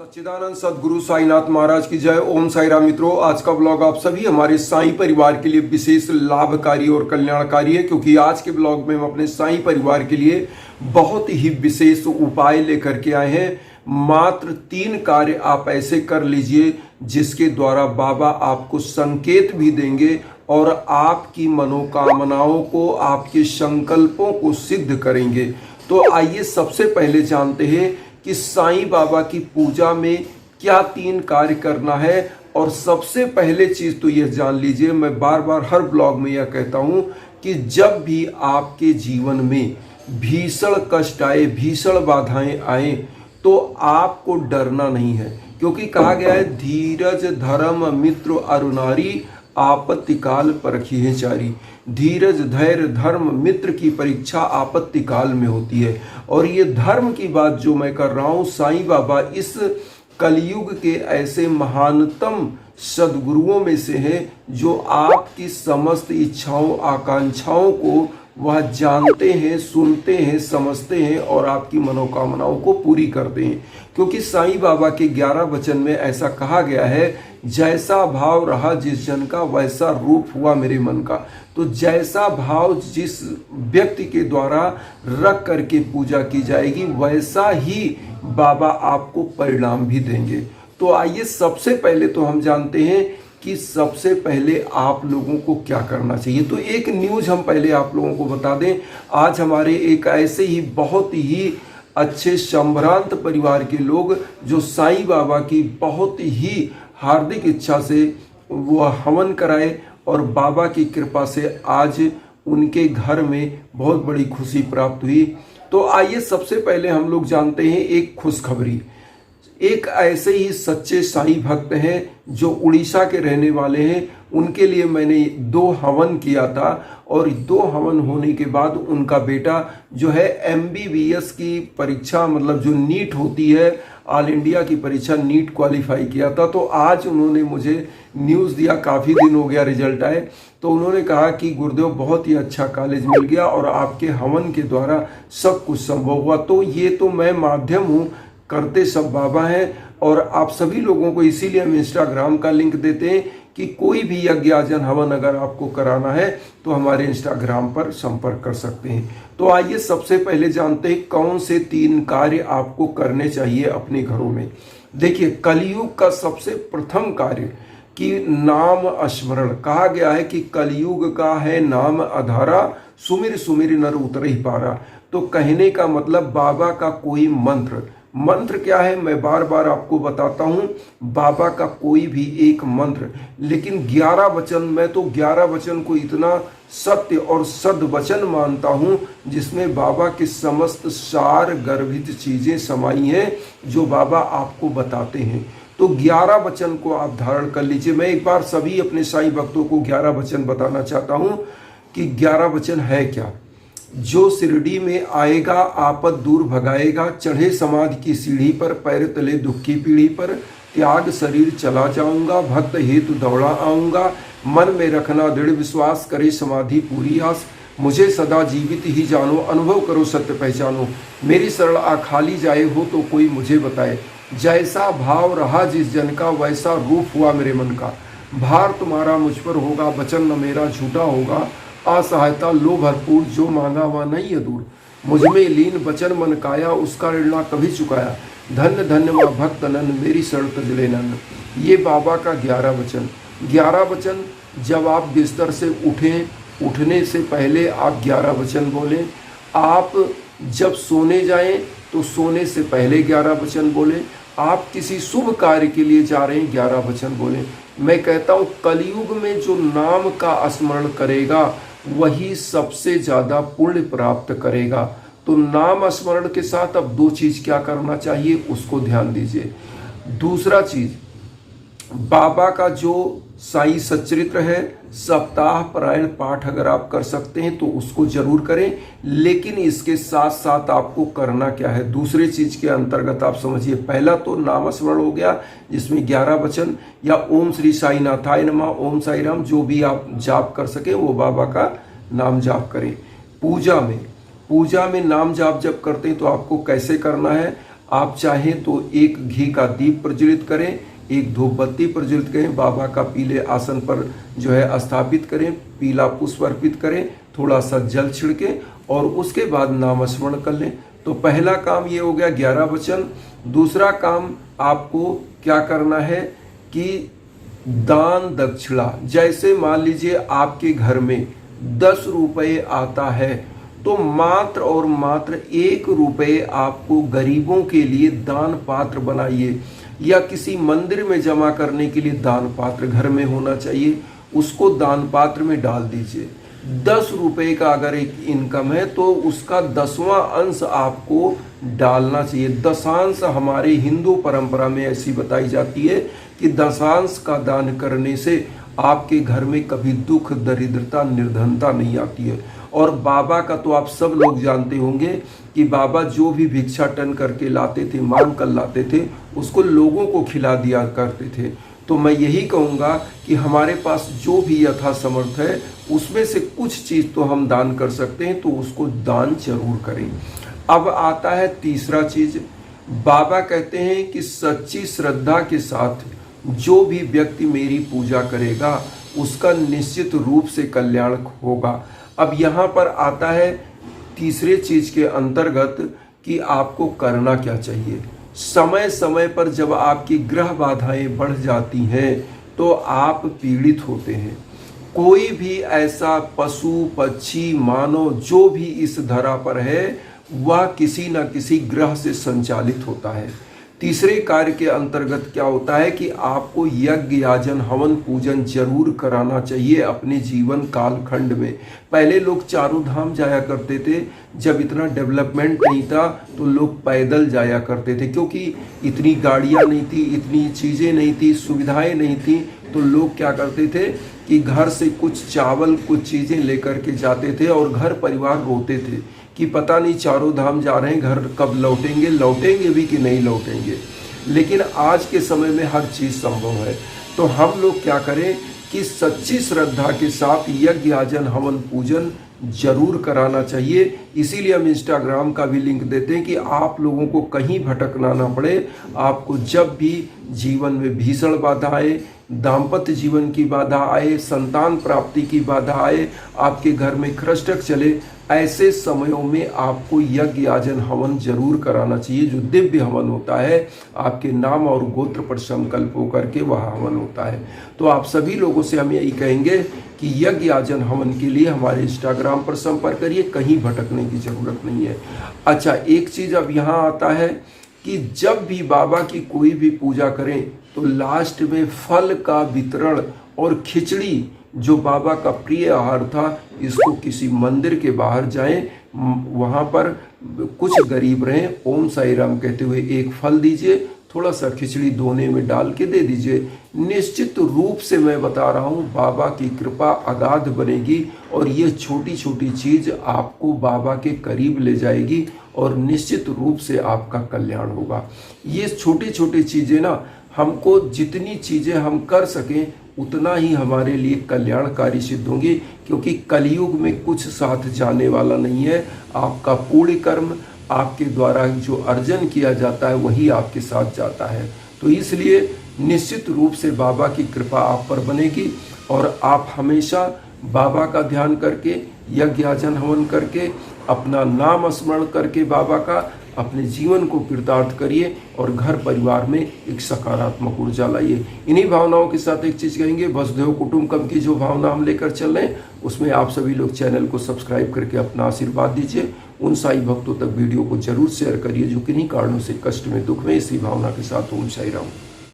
सच्चिदानंद सदगुरु साईनाथ महाराज की जय। ओम साई राम। मित्रों, आज का ब्लॉग आप सभी हमारे साईं परिवार के लिए विशेष लाभकारी और कल्याणकारी है, क्योंकि आज के ब्लॉग में हम अपने साईं परिवार के लिए बहुत ही विशेष उपाय लेकर के आए हैं। मात्र 3 कार्य आप ऐसे कर लीजिए जिसके द्वारा बाबा आपको संकेत भी देंगे और आपकी मनोकामनाओं को, आपके संकल्पों को सिद्ध करेंगे। तो आइए सबसे पहले जानते हैं कि साईं बाबा की पूजा में क्या 3 कार्य करना है। और सबसे पहले चीज तो यह जान लीजिए, मैं बार बार हर ब्लॉग में यह कहता हूं कि जब भी आपके जीवन में भीषण कष्ट आए, भीषण बाधाएं आए, तो आपको डरना नहीं है, क्योंकि कहा गया है धीरज धर्म मित्र अरुनारी आपत्ति काल परखी है चारी। धीरज धैर्य धर्म मित्र की परीक्षा आपत्ति काल में होती है। और ये धर्म की बात जो मैं कर रहा हूं, साईं बाबा इस कलयुग के ऐसे महानतम सदगुरुओं में से हैं जो आपकी समस्त इच्छाओं आकांक्षाओं को वह जानते हैं, सुनते हैं, समझते हैं और आपकी मनोकामनाओं को पूरी करते हैं। क्योंकि साईं बाबा के 11 वचन में ऐसा कहा गया है, जैसा भाव रहा जिस जन का वैसा रूप हुआ मेरे मन का। तो जैसा भाव जिस व्यक्ति के द्वारा रख करके पूजा की जाएगी, वैसा ही बाबा आपको परिणाम भी देंगे। तो आइए सबसे पहले तो हम जानते हैं कि सबसे पहले आप लोगों को क्या करना चाहिए। तो एक न्यूज़ हम पहले आप लोगों को बता दें। आज हमारे एक ऐसे ही बहुत ही अच्छे संभ्रांत परिवार के लोग जो साईं बाबा की बहुत ही हार्दिक इच्छा से वो हवन कराए और बाबा की कृपा से आज उनके घर में बहुत बड़ी खुशी प्राप्त हुई। तो आइए सबसे पहले हम लोग जानते हैं एक खुशखबरी। एक ऐसे ही सच्चे साईं भक्त हैं जो उड़ीसा के रहने वाले हैं। उनके लिए मैंने 2 हवन किया था और 2 हवन होने के बाद उनका बेटा जो है MBBS की परीक्षा, मतलब जो नीट होती है, ऑल इंडिया की परीक्षा नीट क्वालिफाई किया था। तो आज उन्होंने मुझे न्यूज़ दिया, काफ़ी दिन हो गया रिजल्ट आए, तो उन्होंने कहा कि गुरुदेव बहुत ही अच्छा कॉलेज मिल गया और आपके हवन के द्वारा सब कुछ संभव हुआ। तो ये तो मैं माध्यम हूँ, करते सब बाबा हैं। और आप सभी लोगों को इसीलिए हम इंस्टाग्राम का लिंक देते हैं कि कोई भी यज्ञ आजन हवन अगर आपको कराना है तो हमारे इंस्टाग्राम पर संपर्क कर सकते हैं। तो आइए सबसे पहले जानते हैं कौन से 3 कार्य आपको करने चाहिए अपने घरों में। देखिए, कलयुग का सबसे प्रथम कार्य कि नाम स्मरण। कहा गया है कि कलयुग का है नाम अधारा, सुमिर सुमिर नर उतर ही पारा। तो कहने का मतलब बाबा का कोई मंत्र क्या है, मैं बार बार आपको बताता हूं। बाबा का कोई भी एक मंत्र, लेकिन 11 वचन, मैं तो 11 वचन को इतना सत्य और सद्वचन मानता हूं जिसमें बाबा के समस्त सार गर्भित चीजें समाई हैं जो बाबा आपको बताते हैं। तो 11 वचन को आप धारण कर लीजिए। मैं एक बार सभी अपने साईं भक्तों को 11 वचन बताना चाहता हूं कि 11 वचन है क्या। जो शिरडी में आएगा आपद दूर भगाएगा, चढ़े समाधि की सीढ़ी पर, पैर तले दुख की पीढ़ी पर, त्याग शरीर चला जाऊंगा, भक्त हेतु दौड़ा आऊंगा, मन में रखना दृढ़ विश्वास, करे समाधि पूरी आस, मुझे सदा जीवित ही जानो, अनुभव करो सत्य पहचानो, मेरी शरण आ खाली जाए हो तो कोई मुझे बताए, जैसा भाव रहा जिस जन का वैसा रूप हुआ मेरे मन का, भार तुम्हारा मुझ पर होगा, वचन न मेरा झूठा होगा, असहायता लो भरपूर, जो मांगा वह नहीं है दूर, मुझ में लीन वचन मन काया, उसका ऋण ना कभी चुकाया, धन्य धन्य माँ भक्त नन, मेरी शरण तज ले नन। ये बाबा का 11 वचन। 11 वचन जब आप बिस्तर से उठें, उठने से पहले आप 11 वचन बोलें। आप जब सोने जाएं तो सोने से पहले 11 वचन बोलें। आप किसी शुभ कार्य के लिए जा रहे हैं, 11 वचन बोलें। मैं कहता हूँ कलयुग में जो नाम का स्मरण करेगा वही सबसे ज्यादा पुण्य प्राप्त करेगा। तो नाम स्मरण के साथ अब 2 चीज क्या करना चाहिए उसको ध्यान दीजिए। दूसरा चीज, बाबा का जो साईं सच्चरित्र है, सप्ताह पारायण पाठ अगर आप कर सकते हैं तो उसको जरूर करें। लेकिन इसके साथ साथ आपको करना क्या है, दूसरे चीज के अंतर्गत आप समझिए। पहला तो नाम स्मरण हो गया जिसमें 11 वचन, या ओम श्री साई नाथाय नमः, ओम साई राम, जो भी आप जाप कर सके वो बाबा का नाम जाप करें। पूजा में नाम जाप जब करते हैं तो आपको कैसे करना है, आप चाहें तो एक घी का दीप प्रज्वलित करें, एक धूप बत्ती प्रज्वलित करें, बाबा का पीले आसन पर जो है स्थापित करें, पीला पुष्प अर्पित करें, थोड़ा सा जल छिड़कें और उसके बाद नाम स्मरण कर लें। तो पहला काम ये हो गया 11 वचन। दूसरा काम आपको क्या करना है कि दान दक्षिणा, जैसे मान लीजिए आपके घर में 10 रुपये आता है तो मात्र और मात्र 1 रुपये आपको गरीबों के लिए दान पात्र बनाइए, या किसी मंदिर में जमा करने के लिए दान पात्र घर में होना चाहिए, उसको दान पात्र में डाल दीजिए। 10 रुपये का अगर एक इनकम है तो उसका 10वां अंश आपको डालना चाहिए। दशांश हमारे हिंदू परंपरा में ऐसी बताई जाती है कि दशांश का दान करने से आपके घर में कभी दुख, दरिद्रता, निर्धनता नहीं आती है। और बाबा का तो आप सब लोग जानते होंगे कि बाबा जो भी भिक्षाटन करके लाते थे, मांग कर लाते थे, उसको लोगों को खिला दिया करते थे। तो मैं यही कहूँगा कि हमारे पास जो भी यथासमर्थ है उसमें से कुछ चीज़ तो हम दान कर सकते हैं, तो उसको दान जरूर करें। अब आता है तीसरा चीज़। बाबा कहते हैं कि सच्ची श्रद्धा के साथ जो भी व्यक्ति मेरी पूजा करेगा उसका निश्चित रूप से कल्याण होगा। अब यहाँ पर आता है तीसरे चीज के अंतर्गत कि आपको करना क्या चाहिए। समय समय पर जब आपकी ग्रह बाधाएं बढ़ जाती हैं तो आप पीड़ित होते हैं। कोई भी ऐसा पशु, पक्षी, मानव जो भी इस धरा पर है वह किसी न किसी ग्रह से संचालित होता है। तीसरे कार्य के अंतर्गत क्या होता है कि आपको यज्ञ, याजन, हवन, पूजन जरूर कराना चाहिए अपने जीवन कालखंड में। पहले लोग चारों धाम जाया करते थे, जब इतना डेवलपमेंट नहीं था तो लोग पैदल जाया करते थे, क्योंकि इतनी गाड़ियां नहीं थी, इतनी चीज़ें नहीं थी, सुविधाएं नहीं थी। तो लोग क्या करते थे कि घर से कुछ चावल, कुछ चीज़ें लेकर के जाते थे और घर परिवार रोते थे कि पता नहीं चारों धाम जा रहे हैं, घर कब लौटेंगे, लौटेंगे भी कि नहीं लौटेंगे। लेकिन आज के समय में हर चीज़ संभव है। तो हम लोग क्या करें कि सच्ची श्रद्धा के साथ यज्ञ, याजन, हवन, पूजन जरूर कराना चाहिए। इसीलिए हम इंस्टाग्राम का भी लिंक देते हैं कि आप लोगों को कहीं भटकना ना पड़े। आपको जब भी जीवन में भीषण बाधा आए, दाम्पत्य जीवन की बाधा आए, संतान प्राप्ति की बाधा आए, आपके घर में खरस्टक चले, ऐसे समयों में आपको यज्ञ, याजन, हवन जरूर कराना चाहिए। जो दिव्य हवन होता है, आपके नाम और गोत्र पर संकल्प होकर के वह हवन होता है। तो आप सभी लोगों से हम यही कहेंगे कि यज्ञ, याजन, हवन के लिए हमारे इंस्टाग्राम पर संपर्क करिए, कहीं भटकने की जरूरत नहीं है। अच्छा, एक चीज अब यहाँ आता है कि जब भी बाबा की कोई भी पूजा करें तो लास्ट में फल का वितरण और खिचड़ी, जो बाबा का प्रिय आहार था, इसको किसी मंदिर के बाहर जाएं, वहाँ पर कुछ गरीब रहें, ओम साई राम कहते हुए एक फल दीजिए, थोड़ा सा खिचड़ी दोने में डाल के दे दीजिए। निश्चित रूप से मैं बता रहा हूँ, बाबा की कृपा अगाध बनेगी और ये छोटी छोटी चीज़ आपको बाबा के करीब ले जाएगी और निश्चित रूप से आपका कल्याण होगा। ये छोटी छोटी चीज़ें ना, हमको जितनी चीज़ें हम कर सकें उतना ही हमारे लिए कल्याणकारी सिद्ध होंगी, क्योंकि कलयुग में कुछ साथ जाने वाला नहीं है। आपका पुण्य कर्म, आपके द्वारा जो अर्जन किया जाता है वही आपके साथ जाता है। तो इसलिए निश्चित रूप से बाबा की कृपा आप पर बनेगी और आप हमेशा बाबा का ध्यान करके, यज्ञ, याजन, हवन करके, अपना नाम स्मरण करके बाबा का अपने जीवन को कृतार्थ करिए और घर परिवार में एक सकारात्मक ऊर्जा लाइए। इन्हीं भावनाओं के साथ एक चीज़ कहेंगे, वसुधैव कुटुंबकम की जो भावना हम लेकर चल रहे हैं उसमें आप सभी लोग चैनल को सब्सक्राइब करके अपना आशीर्वाद दीजिए। उन साई भक्तों तक वीडियो को जरूर शेयर करिए जो किन्हीं कारणों से कष्ट में, दुख में। इसी भावना के साथ ओम साई राम।